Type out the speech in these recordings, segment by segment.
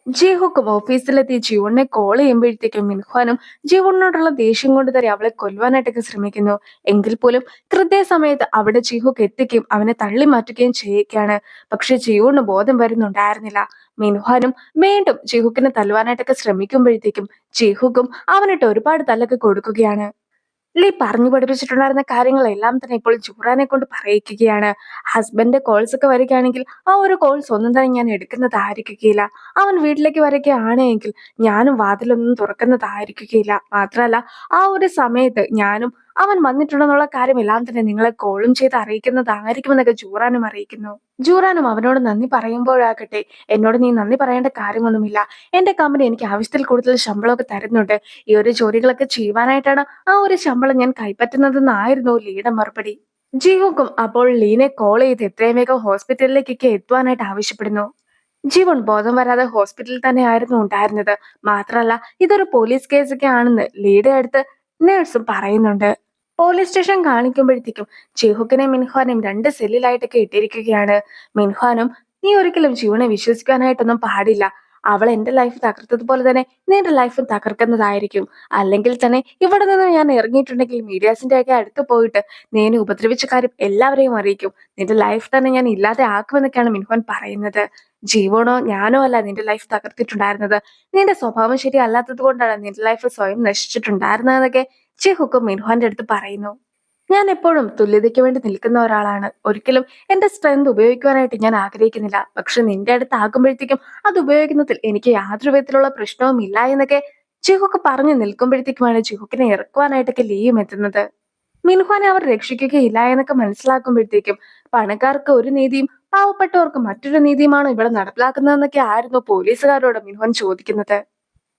ജിഹുക്കും ഓഫീസിലെത്തി ജീവണിനെ call ചെയ്യുമ്പോഴത്തേക്കും മിൻഹ്വാനും ജീവണിനോടുള്ള ദേഷ്യം കൊണ്ട് തന്നെ അവളെ കൊല്ലുവാനായിട്ടൊക്കെ ശ്രമിക്കുന്നു. എങ്കിൽ പോലും കൃത്യസമയത്ത് അവിടെ ജിഹുക്ക് എത്തിക്കുകയും അവനെ തള്ളി മാറ്റുകയും ചെയ്യുകയാണ്. പക്ഷെ ജീവണ് ബോധം വരുന്നുണ്ടായിരുന്നില്ല. മിൻഹ്വാനും വീണ്ടും ജിഹുക്കിനെ തല്ലുവാനായിട്ടൊക്കെ ശ്രമിക്കുമ്പോഴത്തേക്കും ജിഹുക്കും അവനിട്ട് ഒരുപാട് തല്ലൊക്കെ കൊടുക്കുകയാണ്. ലീ പറഞ്ഞു പഠിപ്പിച്ചിട്ടുണ്ടായിരുന്ന കാര്യങ്ങളെല്ലാം തന്നെ ഇപ്പോൾ ജൂറാനെ കൊണ്ട് പറയിക്കുകയാണ്. ഹസ്ബൻഡ് കോൾസ് ഒക്കെ വരികയാണെങ്കിൽ ആ ഒരു കോൾസ് ഒന്നും തന്നെ ഞാൻ എടുക്കുന്നതായിരിക്കുകയില്ല. അവൻ വീട്ടിലേക്ക് വരികയാണെങ്കിൽ ഞാനും വാതിലൊന്നും തുറക്കുന്നതായിരിക്കുകയില്ല. മാത്രമല്ല, ആ ഒരു സമയത്ത് ഞാനും അവൻ വന്നിട്ടുണ്ടെന്നുള്ള കാര്യമെല്ലാം തന്നെ നിങ്ങളെ കോളും ചെയ്ത് അറിയിക്കുന്നതായിരിക്കുമെന്നൊക്കെ ജൂറാനും അറിയിക്കുന്നു. ജൂറാനും അവനോട് നന്ദി പറയുമ്പോഴാകട്ടെ, എന്നോട് നീ നന്ദി പറയേണ്ട കാര്യമൊന്നുമില്ല. എന്റെ കമ്പനി എനിക്ക് ആവശ്യത്തിൽ കൂടുതൽ ശമ്പളമൊക്കെ തരുന്നുണ്ട്. ഈ ഒരു ജോലികളൊക്കെ ചെയ്യുവാനായിട്ടാണ് ആ ഒരു ശമ്പളം ഞാൻ കൈപ്പറ്റുന്നതെന്നായിരുന്നു ലീയുടെ മറുപടി. ജീവോക്കും അപ്പോൾ ലീനെ കോൾ ചെയ്ത് എത്രയും വേഗം ഹോസ്പിറ്റലിലേക്കൊക്കെ എത്തുവാനായിട്ട് ആവശ്യപ്പെടുന്നു. ജീവൻ ബോധം വരാതെ ഹോസ്പിറ്റലിൽ തന്നെയായിരുന്നു ഉണ്ടായിരുന്നത്. മാത്രമല്ല, ഇതൊരു പോലീസ് കേസൊക്കെ ആണെന്ന് ലീയുടെ അടുത്ത് നേഴ്സും പറയുന്നുണ്ട്. പോലീസ് സ്റ്റേഷൻ കാണിക്കുമ്പോഴത്തേക്കും ജിഹുക്കിനെ മിൻഹ്വാനും 2 സെല്ലിലായിട്ടൊക്കെ ഇട്ടിരിക്കുകയാണ്. മിൻഹ്വാനും, നീ ഒരിക്കലും ജീവനെ വിശ്വസിക്കാനായിട്ടൊന്നും പാടില്ല. അവൾ എന്റെ ലൈഫ് തകർത്തതുപോലെ തന്നെ നിന്റെ ലൈഫും തകർക്കുന്നതായിരിക്കും. അല്ലെങ്കിൽ തന്നെ ഇവിടെ നിന്ന് ഞാൻ ഇറങ്ങിയിട്ടുണ്ടെങ്കിൽ മീഡിയാസിന്റെ ഒക്കെ അടുത്ത് പോയിട്ട് നീ എന്നെ ഉപദ്രവിച്ച കാര്യം എല്ലാവരെയും അറിയിക്കും. നിന്റെ ലൈഫ് തന്നെ ഞാൻ ഇല്ലാതെ ആക്കുമെന്നൊക്കെയാണ് മിൻഹ്വാൻ പറയുന്നത്. ജീവനോ ഞാനോ അല്ല നിന്റെ ലൈഫ് തകർത്തിട്ടുണ്ടായിരുന്നത്. നിന്റെ സ്വഭാവം ശരിയല്ലാത്തത് കൊണ്ടാണ് നിന്റെ ലൈഫ് സ്വയം നശിച്ചിട്ടുണ്ടായിരുന്നതെന്നൊക്കെ ജിഹുക്കും മിൻഹ്വാന്റെ അടുത്ത് പറയുന്നു. ഞാൻ എപ്പോഴും തുല്യതയ്ക്ക് വേണ്ടി നിൽക്കുന്ന ഒരാളാണ്. ഒരിക്കലും എന്റെ സ്ട്രെങ്ത് ഉപയോഗിക്കുവാനായിട്ട് ഞാൻ ആഗ്രഹിക്കുന്നില്ല. പക്ഷെ നിന്റെ അടുത്ത് ആകുമ്പോഴത്തേക്കും അത് ഉപയോഗിക്കുന്നതിൽ എനിക്ക് യാതൊരു വിധത്തിലുള്ള പ്രശ്നവും ഇല്ല എന്നൊക്കെ ജിഹുക്ക് പറഞ്ഞു നിൽക്കുമ്പോഴത്തേക്കുമാണ് ജിഹുക്കിനെ ഇറക്കുവാനായിട്ടൊക്കെ ലീയും എത്തുന്നത്. മിൻഹ്വാനെ അവർ രക്ഷിക്കുകയില്ല എന്നൊക്കെ മനസ്സിലാക്കുമ്പോഴത്തേക്കും പണക്കാർക്ക് ഒരു നീതിയും പാവപ്പെട്ടവർക്ക് മറ്റൊരു നീതിയുമാണോ ഇവിടെ നടപ്പിലാക്കുന്നതെന്നൊക്കെ ആയിരുന്നു പോലീസുകാരോട് മിൻഹ്വാൻ ചോദിക്കുന്നത്.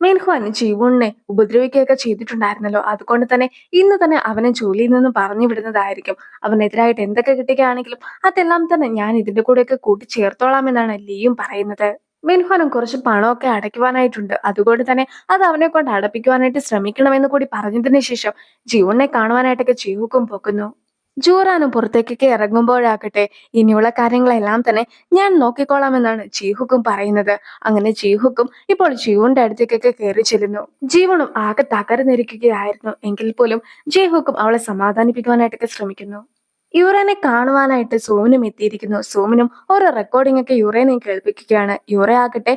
മിൻഹ്വാൻ ജീവണിനെ ഉപദ്രവിക്കുകയൊക്കെ ചെയ്തിട്ടുണ്ടായിരുന്നല്ലോ. അതുകൊണ്ട് തന്നെ ഇന്ന് തന്നെ അവനെ ജോലിയിൽ നിന്ന് പറഞ്ഞു വിടുന്നതായിരിക്കും. അവനെതിരായിട്ട് എന്തൊക്കെ കിട്ടുകയാണെങ്കിലും അതെല്ലാം തന്നെ ഞാൻ ഇതിന്റെ കൂടെയൊക്കെ കൂട്ടിച്ചേർത്തോളാം എന്നാണ് ലീയും പറയുന്നത്. മിൻഹ്വാനും കുറച്ച് പണമൊക്കെ അടയ്ക്കുവാനായിട്ടുണ്ട്. അതുകൊണ്ട് തന്നെ അത് അവനെ കൊണ്ട് അടപ്പിക്കുവാനായിട്ട് ശ്രമിക്കണമെന്ന് കൂടി പറഞ്ഞതിന് ശേഷം ജീവണിനെ കാണുവാനായിട്ടൊക്കെ ജീവുക്കും പോകുന്നു. ജൂറാനും പുറത്തേക്കൊക്കെ ഇറങ്ങുമ്പോഴാകട്ടെ, ഇനിയുള്ള കാര്യങ്ങളെല്ലാം തന്നെ ഞാൻ നോക്കിക്കോളാമെന്നാണ് ജീഹുക്കും പറയുന്നത്. അങ്ങനെ ജീഹുക്കും ഇപ്പോൾ ജീവന്റെ അടുത്തേക്കൊക്കെ കയറി ചെല്ലുന്നു. ജീവനും ആകെ തകർന്നിരിക്കുകയായിരുന്നു. എങ്കിൽ പോലും ജീഹുക്കും അവളെ സമാധാനിപ്പിക്കുവാനായിട്ടൊക്കെ ശ്രമിക്കുന്നു. യുറേനെ കാണുവാനായിട്ട് സോമിനും എത്തിയിരിക്കുന്നു. സോമിനും ഓരോ റെക്കോർഡിംഗ് ഒക്കെ യുറേനെയും കേൾപ്പിക്കുകയാണ്. യുറ ആകട്ടെ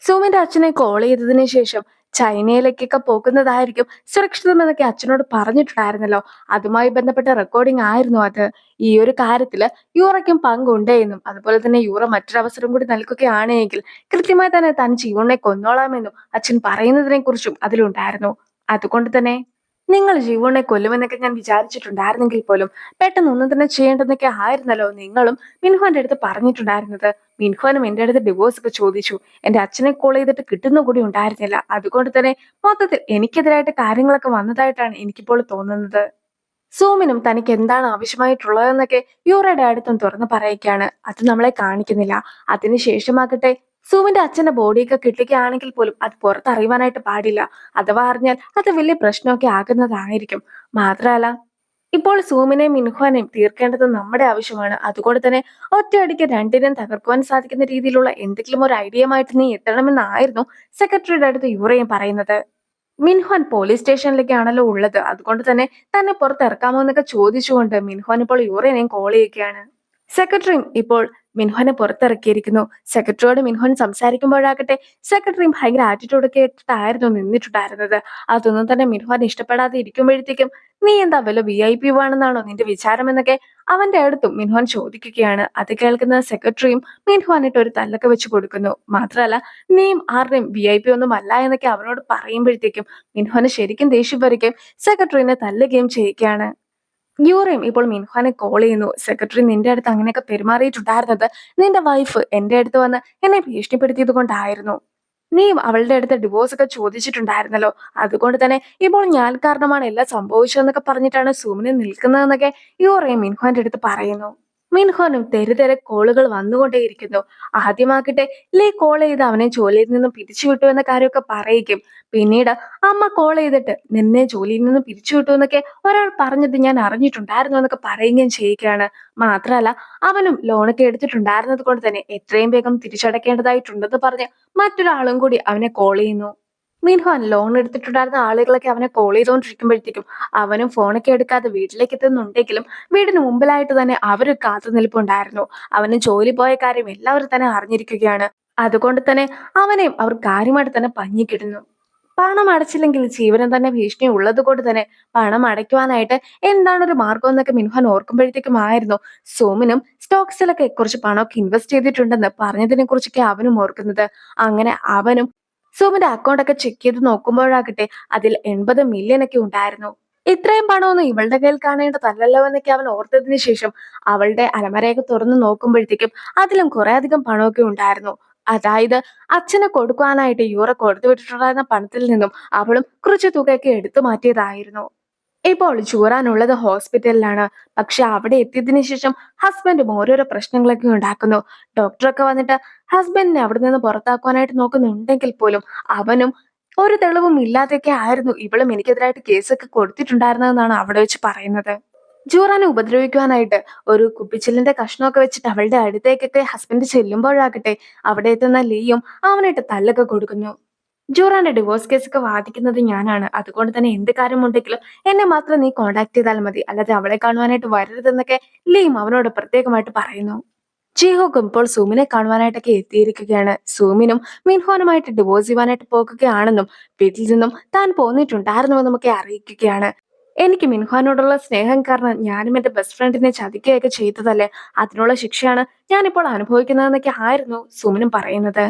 സോമിന്റെ അച്ഛനെ കോൾ ചെയ്തതിന് ശേഷം ചൈനയിലേക്കൊക്കെ പോകുന്നതായിരിക്കും സുരക്ഷിതമെന്നൊക്കെ അച്ഛനോട് പറഞ്ഞിട്ടുണ്ടായിരുന്നല്ലോ. അതുമായി ബന്ധപ്പെട്ട റെക്കോർഡിംഗ് ആയിരുന്നു അത്. ഈ ഒരു കാര്യത്തില് യൂറയ്ക്കും പങ്കുണ്ട് എന്നും അതുപോലെ തന്നെ യൂറ മറ്റൊരവസരം കൂടി നൽകുകയാണെങ്കിൽ കൃത്യമായി തന്നെ താൻ ജീവനെ കൊന്നോളാമെന്നും അച്ഛൻ പറയുന്നതിനെ കുറിച്ചും അതിലുണ്ടായിരുന്നു. അതുകൊണ്ട് തന്നെ നിങ്ങൾ ജീവനെ കൊല്ലുമെന്നൊക്കെ ഞാൻ വിചാരിച്ചിട്ടുണ്ടായിരുന്നെങ്കിൽ പോലും പെട്ടെന്ന് ഒന്നും തന്നെ ചെയ്യേണ്ടതൊക്കെ ആയിരുന്നല്ലോ നിങ്ങളും മിൻഹ്വാന്റെ അടുത്ത് പറഞ്ഞിട്ടുണ്ടായിരുന്നത്. മിൻഹ്വാനും എന്റെ അടുത്ത് ഡിവോഴ്സ് ഒക്കെ ചോദിച്ചു. എന്റെ അച്ഛനെ കോൾ ചെയ്തിട്ട് കിട്ടുന്ന കൂടി ഉണ്ടായിരുന്നില്ല. അതുകൊണ്ട് തന്നെ മൊത്തത്തിൽ എനിക്കെതിരായിട്ട് കാര്യങ്ങളൊക്കെ വന്നതായിട്ടാണ് എനിക്കിപ്പോൾ തോന്നുന്നത്. സോമിനും തനിക്ക് എന്താണ് ആവശ്യമായിട്ടുള്ളതെന്നൊക്കെ യൂറയുടെ അടുത്തും തുറന്നു പറയുകയാണ്. അത് നമ്മളെ കാണിക്കുന്നില്ല. അതിനുശേഷമാകട്ടെ സൂമിന്റെ അച്ഛന്റെ ബോഡിയൊക്കെ കിട്ടുകയാണെങ്കിൽ പോലും അത് പുറത്തറിയുവാനായിട്ട് പാടില്ല. അഥവാ അറിഞ്ഞാൽ അത് വലിയ പ്രശ്നമൊക്കെ ആകുന്നതായിരിക്കും. മാത്രമല്ല, ഇപ്പോൾ സൂമിനെയും മിൻഹ്വാനെയും തീർക്കേണ്ടത് നമ്മുടെ ആവശ്യമാണ്. അതുകൊണ്ട് തന്നെ ഒറ്റയടിക്ക് രണ്ടിനെയും തകർക്കുവാൻ സാധിക്കുന്ന രീതിയിലുള്ള എന്തെങ്കിലും ഒരു ഐഡിയയുമായിട്ട് നീ എത്തണമെന്നായിരുന്നു സെക്രട്ടറിയുടെ അടുത്ത് യൂറയും പറയുന്നത്. മിൻഹ്വാൻ പോലീസ് സ്റ്റേഷനിലേക്കാണല്ലോ ഉള്ളത്. അതുകൊണ്ട് തന്നെ പുറത്തിറക്കാമോ എന്നൊക്കെ ചോദിച്ചുകൊണ്ട് മിൻഹ്വാൻ ഇപ്പോൾ യൂറേനെയും കോൾ ചെയ്യുകയാണ്. സെക്രട്ടറിയും ഇപ്പോൾ മിൻഹ്വാനെ പുറത്തിറക്കിയിരിക്കുന്നു. സെക്രട്ടറിയോട് മിൻഹ്വാൻ സംസാരിക്കുമ്പോഴാകട്ടെ സെക്രട്ടറിയും ഭയങ്കര ആറ്റിറ്റ്യൂഡൊക്കെ ഇട്ടിട്ടായിരുന്നു നിന്നിട്ടുണ്ടായിരുന്നത്. അതൊന്നും തന്നെ മിൻഹ്വാൻ ഇഷ്ടപ്പെടാതെ ഇരിക്കുമ്പോഴത്തേക്കും നീ എന്താ വല്ല VIP ആണെന്നാണോ നിന്റെ വിചാരം എന്നൊക്കെ അവന്റെ അടുത്തും മിൻഹ്വാൻ ചോദിക്കുകയാണ്. അത് കേൾക്കുന്ന സെക്രട്ടറിയും മിൻഹ്വാനിട്ട് ഒരു തല്ലൊക്കെ വെച്ച് കൊടുക്കുന്നു. മാത്രമല്ല, നീയും ആരുടെയും VIP ഒന്നും അല്ല എന്നൊക്കെ അവനോട് പറയുമ്പോഴത്തേക്കും മിൻഹ്വാന് ശരിക്കും ദേഷ്യം വരികയും സെക്രട്ടറിനെ തല്ലുകയും ചെയ്യുകയാണ്. യൂറയും ഇപ്പോൾ മിൻഹ്വാനെ കോൾ ചെയ്യുന്നു. സെക്രട്ടറി നിന്റെ അടുത്ത് അങ്ങനെയൊക്കെ പെരുമാറിയിട്ടുണ്ടായിരുന്നത് നിന്റെ വൈഫ് എന്റെ അടുത്ത് വന്ന് എന്നെ ഭീഷണിപ്പെടുത്തിയത് കൊണ്ടായിരുന്നു. നീയും അവളുടെ അടുത്ത് ഡിവോഴ്സ് ഒക്കെ ചോദിച്ചിട്ടുണ്ടായിരുന്നല്ലോ. അതുകൊണ്ട് തന്നെ ഇപ്പോൾ ഞാൻ കാരണമാണ് എല്ലാം സംഭവിച്ചതെന്നൊക്കെ പറഞ്ഞിട്ടാണ് സൂമിന് നിൽക്കുന്നതെന്നൊക്കെ യൂറയും മിൻഹ്വാന്റെ അടുത്ത് പറയുന്നു. മിൻഹോനും തെരുതെരെ കോളുകൾ വന്നുകൊണ്ടേയിരിക്കുന്നു. ആദ്യമാകട്ടെ ലീ കോൾ ചെയ്ത് അവനെ ജോലിയിൽ നിന്നും പിരിച്ചുവിട്ടു എന്ന കാര്യമൊക്കെ പറയിക്കും. പിന്നീട് അമ്മ കോൾ ചെയ്തിട്ട് നിന്നെ ജോലിയിൽ നിന്ന് പിരിച്ചുവിട്ടു എന്നൊക്കെ ഒരാൾ പറഞ്ഞത് ഞാൻ അറിഞ്ഞിട്ടുണ്ടായിരുന്നു എന്നൊക്കെ പറയുകയും ചെയ്യുകയാണ്. മാത്രമല്ല അവനും ലോണൊക്കെ എടുത്തിട്ടുണ്ടായിരുന്നത് കൊണ്ട് തന്നെ എത്രയും വേഗം തിരിച്ചടയ്ക്കേണ്ടതായിട്ടുണ്ടെന്ന് പറഞ്ഞ് മറ്റൊരാളും കൂടി അവനെ കോൾ ചെയ്യുന്നു. മീൻഹ്വാൻ ലോൺ എടുത്തിട്ടുണ്ടായിരുന്ന ആളുകളൊക്കെ അവനെ കോൾ ചെയ്തുകൊണ്ടിരിക്കുമ്പോഴത്തേക്കും അവനും ഫോണൊക്കെ എടുക്കാതെ വീട്ടിലേക്ക് എത്തുന്നുണ്ടെങ്കിലും വീടിന് മുമ്പിലായിട്ട് തന്നെ അവർ കാത്തുനിൽപ്പുണ്ടായിരുന്നു. അവന് ജോലി പോയ കാര്യം എല്ലാവരും തന്നെ അറിഞ്ഞിരിക്കുകയാണ്. അതുകൊണ്ട് തന്നെ അവനെയും അവർ കാര്യമായിട്ട് തന്നെ പഞ്ഞിക്കിടുന്നു. പണം അടച്ചില്ലെങ്കിൽ ജീവനം തന്നെ ഭീഷണി ഉള്ളത് കൊണ്ട് തന്നെ പണം അടയ്ക്കുവാനായിട്ട് എന്താണ് ഒരു മാർഗം എന്നൊക്കെ മിൻഹ്വാൻ ഓർക്കുമ്പോഴത്തേക്കും ആയിരുന്നു സോമിനും സ്റ്റോക്സിലൊക്കെ കുറച്ച് പണമൊക്കെ ഇൻവെസ്റ്റ് ചെയ്തിട്ടുണ്ടെന്ന് പറഞ്ഞതിനെ കുറിച്ചൊക്കെ അവനും ഓർക്കുന്നത്. അങ്ങനെ അവനും സോമിന്റെ അക്കൗണ്ട് ഒക്കെ ചെക്ക് ചെയ്ത് നോക്കുമ്പോഴാകട്ടെ അതിൽ 80 മില്യൺ ഒക്കെ ഉണ്ടായിരുന്നു. ഇത്രയും പണമൊന്നും ഇവളുടെ കയ്യിൽ കാണേണ്ടതല്ലല്ലോ എന്നൊക്കെ അവൻ ഓർത്തതിന് ശേഷം അവളുടെ അലമാരയൊക്കെ തുറന്നു നോക്കുമ്പോഴത്തേക്കും അതിലും കുറെ അധികം പണമൊക്കെ ഉണ്ടായിരുന്നു. അതായത് അച്ഛന് കൊടുക്കുവാനായിട്ട് യൂറോ കൊടുത്തു വിട്ടിട്ടുണ്ടായിരുന്ന പണത്തിൽ നിന്നും അവളും കുറച്ച് തുകയൊക്കെ എടുത്തു മാറ്റിയതായിരുന്നു. ഇപ്പോൾ ചൂറാനുള്ളത് ഹോസ്പിറ്റലിലാണ്. പക്ഷെ അവിടെ എത്തിയതിനു ശേഷം ഹസ്ബൻഡും ഓരോരോ പ്രശ്നങ്ങളൊക്കെ ഉണ്ടാക്കുന്നു. ഡോക്ടറൊക്കെ വന്നിട്ട് ഹസ്ബൻഡിനെ അവിടെ നിന്ന് പുറത്താക്കുവാനായിട്ട് നോക്കുന്നുണ്ടെങ്കിൽ പോലും അവനും ഒരു തെളിവും ഇല്ലാതെയൊക്കെ ആയിരുന്നു ഇവളും എനിക്കെതിരായിട്ട് കേസൊക്കെ കൊടുത്തിട്ടുണ്ടായിരുന്നതെന്നാണ് അവിടെ വെച്ച് പറയുന്നത്. ജൂറാനെ ഉപദ്രവിക്കുവാനായിട്ട് ഒരു കുപ്പിച്ചില്ലിന്റെ കഷ്ണമൊക്കെ വെച്ചിട്ട് അവളുടെ അടുത്തേക്കൊക്കെ ഹസ്ബൻഡ് ചെല്ലുമ്പോഴാകട്ടെ അവിടെ എത്തുന്ന ലീയും അവനായിട്ട് തല്ലൊക്കെ കൊടുക്കുന്നു. ജൂറാന്റെ ഡിവോഴ്സ് കേസൊക്കെ വാദിക്കുന്നത് ഞാനാണ്. അതുകൊണ്ട് തന്നെ എന്ത് കാര്യമുണ്ടെങ്കിലും എന്നെ മാത്രം നീ കോണ്ടാക്ട് ചെയ്താൽ മതി, അല്ലാതെ അവളെ കാണുവാനായിട്ട് വരരുതെന്നൊക്കെ ലീം അവനോട് പ്രത്യേകമായിട്ട് പറയുന്നു. ജീഹോക്കും ഇപ്പോൾ സൂമിനെ കാണുവാനായിട്ടൊക്കെ എത്തിയിരിക്കുകയാണ്. സൂമിനും മിൻഹോനുമായിട്ട് ഡിവോഴ്സ് ചെയ്യുവാനായിട്ട് പോകുകയാണെന്നും വീട്ടിൽ നിന്നും താൻ പോന്നിട്ടുണ്ടായിരുന്നുവെന്നും ഒക്കെ അറിയിക്കുകയാണ്. എനിക്ക് മിൻഹോനോടുള്ള സ്നേഹം കാരണം ഞാനും എന്റെ ബെസ്റ്റ് ഫ്രണ്ടിനെ ചതിക്കുകയൊക്കെ ചെയ്തതല്ലേ, അതിനുള്ള ശിക്ഷയാണ് ഞാനിപ്പോൾ അനുഭവിക്കുന്നതെന്നൊക്കെ ആയിരുന്നു സൂമിനും പറയുന്നത്.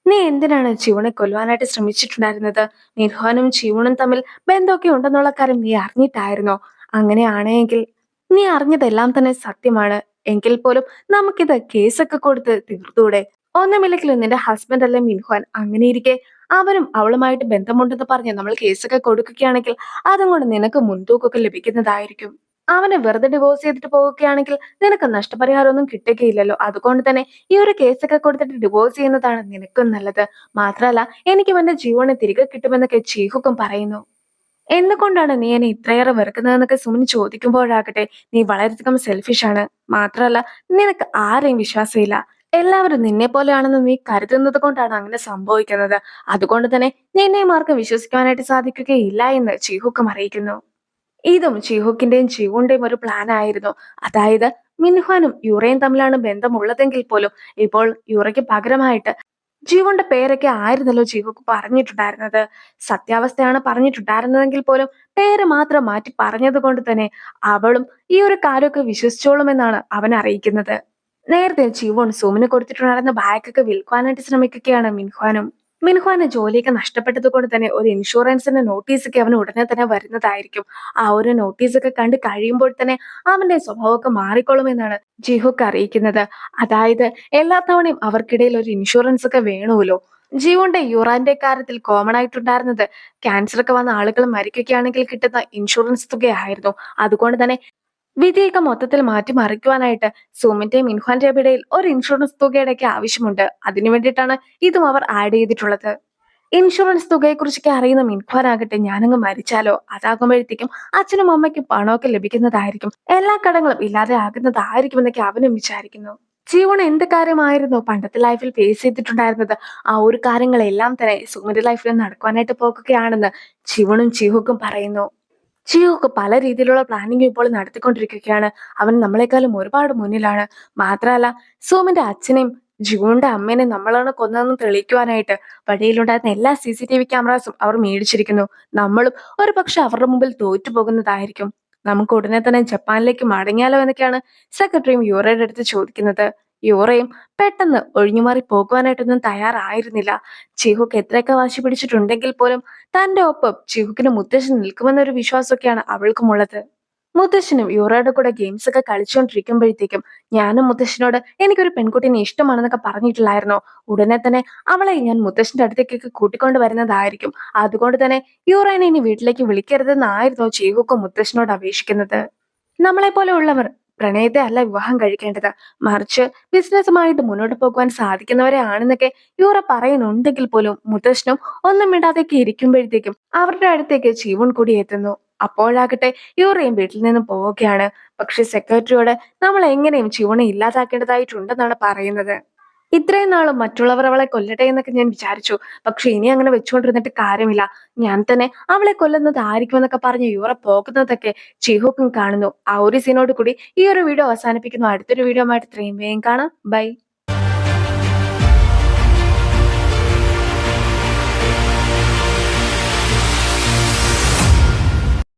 നീ എന്തിനാണ് ചിവണെ കൊല്ലുവാനായിട്ട് ശ്രമിച്ചിട്ടുണ്ടായിരുന്നത്? മിൻഹോനും ചിവണും തമ്മിൽ ബന്ധമൊക്കെ ഉണ്ടെന്നുള്ള കാര്യം നീ അറിഞ്ഞിട്ടായിരുന്നോ? അങ്ങനെയാണെങ്കിൽ നീ അറിഞ്ഞതെല്ലാം തന്നെ സത്യമാണ്. എങ്കിൽ പോലും നമുക്കിത് കേസൊക്കെ കൊടുത്ത് തീർത്തൂടെ? ഒന്നുമില്ലെങ്കിലും നിന്റെ ഹസ്ബൻഡ് അല്ലേ മിൻഹ്വാൻ. അങ്ങനെയിരിക്കെ അവനും അവളുമായിട്ട് ബന്ധമുണ്ടെന്ന് പറഞ്ഞ് നമ്മൾ കേസൊക്കെ കൊടുക്കുകയാണെങ്കിൽ അതും കൊണ്ട് നിനക്ക് മുൻതൂക്കമൊക്കെ ലഭിക്കുന്നതായിരിക്കും. അവനെ വെറുതെ ഡിവോഴ്സ് ചെയ്തിട്ട് പോവുകയാണെങ്കിൽ നിനക്ക് നഷ്ടപരിഹാരമൊന്നും കിട്ടുകയില്ലല്ലോ. അതുകൊണ്ട് തന്നെ ഈ ഒരു കേസൊക്കെ കൊടുത്തിട്ട് ഡിവോഴ്സ് ചെയ്യുന്നതാണ് നിനക്കും നല്ലത്. മാത്രമല്ല എനിക്കും എന്റെ ജീവനെ തിരികെ കിട്ടുമെന്നൊക്കെ ചീഹുക്കും പറയുന്നു. എന്തുകൊണ്ടാണ് നീ എന്നെ ഇത്രയേറെ വെറുക്കുന്നതെന്നൊക്കെ സുമിൻ ചോദിക്കുമ്പോഴാകട്ടെ നീ വളരെയധികം സെൽഫിഷ് ആണ്. മാത്രമല്ല നിനക്ക് ആരെയും വിശ്വാസമില്ല. എല്ലാവരും നിന്നെ പോലെയാണെന്ന് നീ കരുതുന്നത് കൊണ്ടാണ് അങ്ങനെ സംഭവിക്കുന്നത്. അതുകൊണ്ട് തന്നെ നിന്നെയും ആർക്കും വിശ്വസിക്കാനായിട്ട് സാധിക്കുകയില്ല എന്ന് ചീഹുക്കും അറിയിക്കുന്നു. ഇതും ചീഹുക്കിന്റെയും ജീവുന്റെയും ഒരു പ്ലാൻ ആയിരുന്നു. അതായത് മിൻഹ്വാനും യൂറയും തമ്മിലാണ് ബന്ധമുള്ളതെങ്കിൽ പോലും ഇപ്പോൾ യൂറയ്ക്ക് പകരമായിട്ട് ജീവന്റെ പേരൊക്കെ ആയിരുന്നല്ലോ ജീവക്ക് പറഞ്ഞിട്ടുണ്ടായിരുന്നത്. സത്യാവസ്ഥയാണ് പറഞ്ഞിട്ടുണ്ടായിരുന്നതെങ്കിൽ പോലും പേര് മാത്രം മാറ്റി പറഞ്ഞത് കൊണ്ട് തന്നെ അവളും ഈ ഒരു കാര്യമൊക്കെ വിശ്വസിച്ചോളുമെന്നാണ് അവൻ അറിയിക്കുന്നത്. നേരത്തെ ജീവൻ സോമിന് കൊടുത്തിട്ടുണ്ടായിരുന്ന ബാഗൊക്കെ വിൽക്കുവാനായിട്ട് ശ്രമിക്കുകയാണ് മിൻഹ്വാനും. മിൻഹ്വാന് ജോലിയൊക്കെ നഷ്ടപ്പെട്ടത് കൊണ്ട് തന്നെ ഒരു ഇൻഷുറൻസിന്റെ നോട്ടീസൊക്കെ അവന് ഉടനെ തന്നെ വരുന്നതായിരിക്കും. ആ ഒരു നോട്ടീസൊക്കെ കണ്ട് കഴിയുമ്പോൾ തന്നെ അവന്റെ സ്വഭാവമൊക്കെ മാറിക്കൊള്ളുമെന്നാണ് ജിഹുക്ക് അറിയിക്കുന്നത്. അതായത് എല്ലാ തവണയും അവർക്കിടയിൽ ഒരു ഇൻഷുറൻസ് ഒക്കെ വേണമല്ലോ. ജീവന്റെ യുറാന്റെ കാര്യത്തിൽ കോമൺ ആയിട്ടുണ്ടായിരുന്നത് ക്യാൻസർ ഒക്കെ വന്ന ആളുകൾ മരിക്കുകയാണെങ്കിൽ കിട്ടുന്ന ഇൻഷുറൻസ് തുകയായിരുന്നു. അതുകൊണ്ട് തന്നെ വിധിയൊക്കെ മൊത്തത്തിൽ മാറ്റിമറിക്കുവാനായിട്ട് സൂമിന്റെയും മിൻഹ്വാന്റെയും ഇടയിൽ ഒരു ഇൻഷുറൻസ് തുകയുടെയൊക്കെ ആവശ്യമുണ്ട്. അതിനു വേണ്ടിയിട്ടാണ് ഇതും അവർ ആഡ് ചെയ്തിട്ടുള്ളത്. ഇൻഷുറൻസ് തുകയെക്കുറിച്ചൊക്കെ അറിയുന്ന മിൻഹ്വാനാകട്ടെ ഞാനങ്ങ് മരിച്ചാലോ, അതാകുമ്പോഴത്തേക്കും അച്ഛനും അമ്മയ്ക്കും പണമൊക്കെ ലഭിക്കുന്നതായിരിക്കും, എല്ലാ കടങ്ങളും ഇല്ലാതെ ആകുന്നതായിരിക്കും എന്നൊക്കെ അവനും വിചാരിക്കുന്നു. ജീവൻ എന്ത് കാര്യമായിരുന്നു പണ്ടത്തെ ലൈഫിൽ ഫേസ് ചെയ്തിട്ടുണ്ടായിരുന്നത്, ആ ഒരു കാര്യങ്ങളെല്ലാം തന്നെ സുമിന്റെ ലൈഫിൽ നടക്കുവാനായിട്ട് പോകുകയാണെന്ന് ജീവനും ചീഹുക്കും പറയുന്നു. ജിയോക്ക് പല രീതിയിലുള്ള പ്ലാനിങ് ഇപ്പോൾ നടത്തിക്കൊണ്ടിരിക്കുകയാണ്. അവൻ നമ്മളെക്കാളും ഒരുപാട് മുന്നിലാണ്. മാത്രമല്ല സോമിന്റെ അച്ഛനെയും ജിവുന്റെ അമ്മേനെയും നമ്മളാണ് കൊന്നതെന്ന് തെളിയിക്കുവാനായിട്ട് വഴിയിലുണ്ടായിരുന്ന എല്ലാ CCTV ക്യാമറാസും അവർ മേടിച്ചിരിക്കുന്നു. നമ്മളും ഒരു പക്ഷെ അവരുടെ മുമ്പിൽ തോറ്റു പോകുന്നതായിരിക്കും. നമുക്ക് ഉടനെ തന്നെ ജപ്പാനിലേക്ക് മടങ്ങിയാലോ എന്നൊക്കെയാണ് സെക്രട്ടറിയും യൂറയുടെ അടുത്ത് ചോദിക്കുന്നത്. യൂറയും പെട്ടെന്ന് ഒഴിഞ്ഞുമാറി പോകുവാനായിട്ടൊന്നും തയ്യാറായിരുന്നില്ല. ചിഹുക്ക് എത്രയൊക്കെ വാശി പിടിച്ചിട്ടുണ്ടെങ്കിൽ പോലും തന്റെ ഒപ്പം ചിഹുക്കിന് മുത്തശ്ശൻ നിൽക്കുമെന്നൊരു വിശ്വാസമൊക്കെയാണ് അവൾക്കുമുള്ളത്. മുത്തശ്ശനും യൂറയുടെ കൂടെ ഗെയിംസ് ഒക്കെ കളിച്ചുകൊണ്ടിരിക്കുമ്പോഴത്തേക്കും ഞാനും മുത്തശ്ശനോട് എനിക്കൊരു പെൺകുട്ടീനെ ഇഷ്ടമാണെന്നൊക്കെ പറഞ്ഞിട്ടില്ലായിരുന്നോ, ഉടനെ തന്നെ അവളെ ഞാൻ മുത്തശ്ശന്റെ അടുത്തേക്കൊക്കെ കൂട്ടിക്കൊണ്ട് വരുന്നതായിരിക്കും. അതുകൊണ്ട് തന്നെ യൂറേനെ ഇനി വീട്ടിലേക്ക് വിളിക്കരുതെന്നായിരുന്നോ ചീഹുക്കും മുത്തശ്ശനോട് അപേക്ഷിക്കുന്നത്. നമ്മളെ പോലെ ഉള്ളവർ പ്രണയത്തെ അല്ല വിവാഹം കഴിക്കേണ്ടത്, മറിച്ച് ബിസിനസ്സുമായിട്ട് മുന്നോട്ട് പോകുവാൻ സാധിക്കുന്നവരെ ആണെന്നൊക്കെ യൂറ പറയുന്നുണ്ടെങ്കിൽ പോലും മുത്തശ്ശനും ഒന്നും മിണ്ടാതെയൊക്കെ ഇരിക്കുമ്പോഴത്തേക്കും അവരുടെ അടുത്തേക്ക് ചീവൺ കൂടി എത്തുന്നു. അപ്പോഴാകട്ടെ യൂറയും വീട്ടിൽ നിന്നും പോവുകയാണ്. പക്ഷെ സെക്രട്ടറിയോട് നമ്മൾ എങ്ങനെയും ചീവണെ ഇല്ലാതാക്കേണ്ടതായിട്ടുണ്ടെന്നാണ് പറയുന്നത്. ഇത്രയും നാളും മറ്റുള്ളവർ അവളെ കൊല്ലട്ടെ എന്നൊക്കെ ഞാൻ വിചാരിച്ചു. പക്ഷെ ഇനി അങ്ങനെ വെച്ചുകൊണ്ടിരുന്നിട്ട് കാര്യമില്ല. ഞാൻ തന്നെ അവളെ കൊല്ലുന്നത് ആയിരിക്കുമെന്നൊക്കെ പറഞ്ഞ് യൂറ പോകുന്നതൊക്കെ ചിഹുക്കും കാണുന്നു. ആ ഒരു സീനോട് കൂടി ഈ ഒരു വീഡിയോ അവസാനിപ്പിക്കുന്നു. അടുത്തൊരു വീഡിയോ ആയിട്ട് ഇത്രയും വേഗം കാണാം. ബൈ.